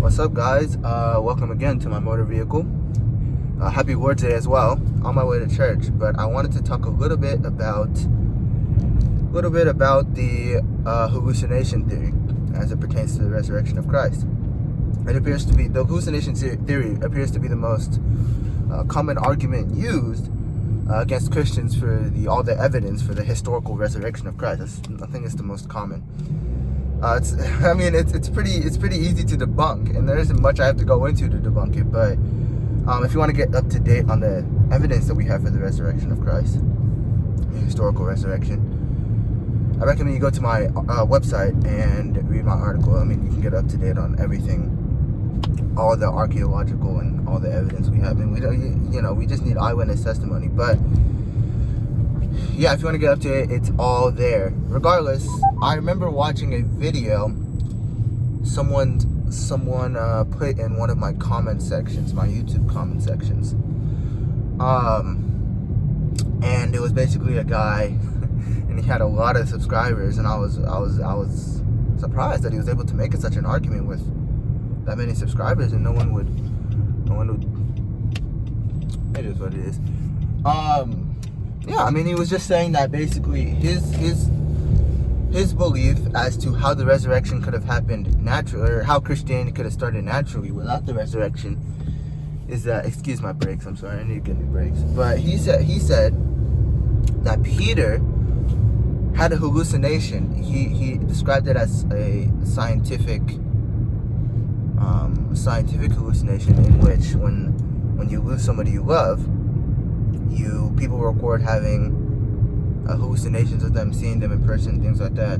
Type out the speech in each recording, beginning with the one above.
What's up, guys? Welcome again to my motor vehicle. Happy Lord's Day as well. On my way to church, but I wanted to talk a little bit about the hallucination theory as it pertains to the resurrection of Christ. It appears to be the hallucination theory appears to be the most common argument used against Christians for all the evidence for the historical resurrection of Christ. I think it's the most common. It's pretty easy to debunk, and there isn't much I have to go into to debunk it. But if you want to get up to date on the evidence that we have for the resurrection of Christ, the historical resurrection, I recommend you go to my website and read my article. You can get up to date on everything, all the archaeological and all the evidence we have. We don't, we just need eyewitness testimony. But yeah, if you want to get up to it, it's all there. Regardless, I remember watching a video someone put in one of my comment sections, my YouTube comment sections, and it was basically a guy, and he had a lot of subscribers, and I was surprised that he was able to make such an argument with that many subscribers, and no one would. It is what it is. Yeah, he was just saying that basically his belief as to how the resurrection could have happened naturally, or how Christianity could have started naturally without the resurrection, is that, excuse my brakes, I'm sorry, I need to get new brakes. But he said that Peter had a hallucination. He described it as a scientific hallucination, in which when you lose somebody you love, people record having hallucinations of them, seeing them in person, things like that.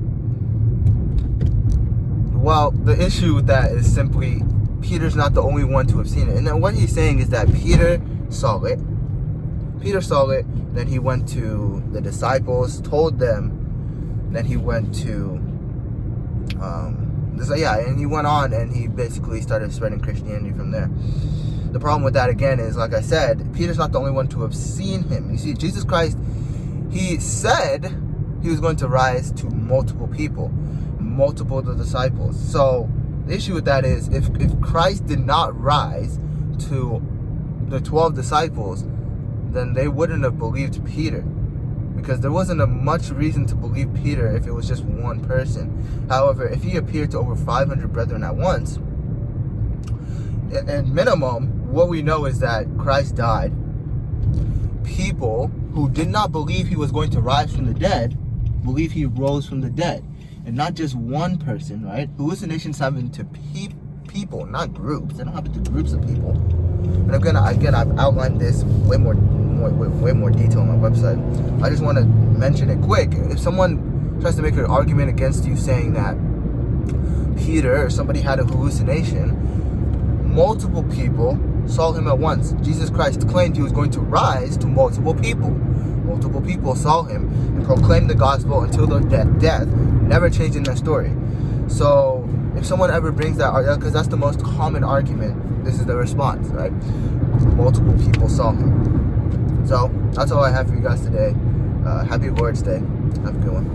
Well, the issue with that is simply Peter's not the only one to have seen it. And then what he's saying is that Peter saw it, then he went to the disciples, told them, then he went to and he went on and he basically started spreading Christianity from there. The problem with that, again, is, like I said, Peter's not the only one to have seen him. You see, Jesus Christ, he said he was going to rise to multiple people, multiple of the disciples. So the issue with that is, if Christ did not rise to the 12 disciples, then they wouldn't have believed Peter, because there wasn't much reason to believe Peter if it was just one person. However, if he appeared to over 500 brethren at once, at minimum, what we know is that Christ died. People who did not believe he was going to rise from the dead believe he rose from the dead, and not just one person, right? Hallucinations happen to people, not groups. They don't happen to groups of people. And again, I've outlined this way more detail on my website. I just want to mention it quick. If someone tries to make an argument against you saying that Peter or somebody had a hallucination, multiple people saw him at once. Jesus Christ claimed he was going to rise to multiple people. Multiple people saw him and proclaimed the gospel until their death, never changing their story. So if someone ever brings that argument, because that's the most common argument, this is the response, right? Multiple people saw him. So that's all I have for you guys today. Happy Lord's Day. Have a good one.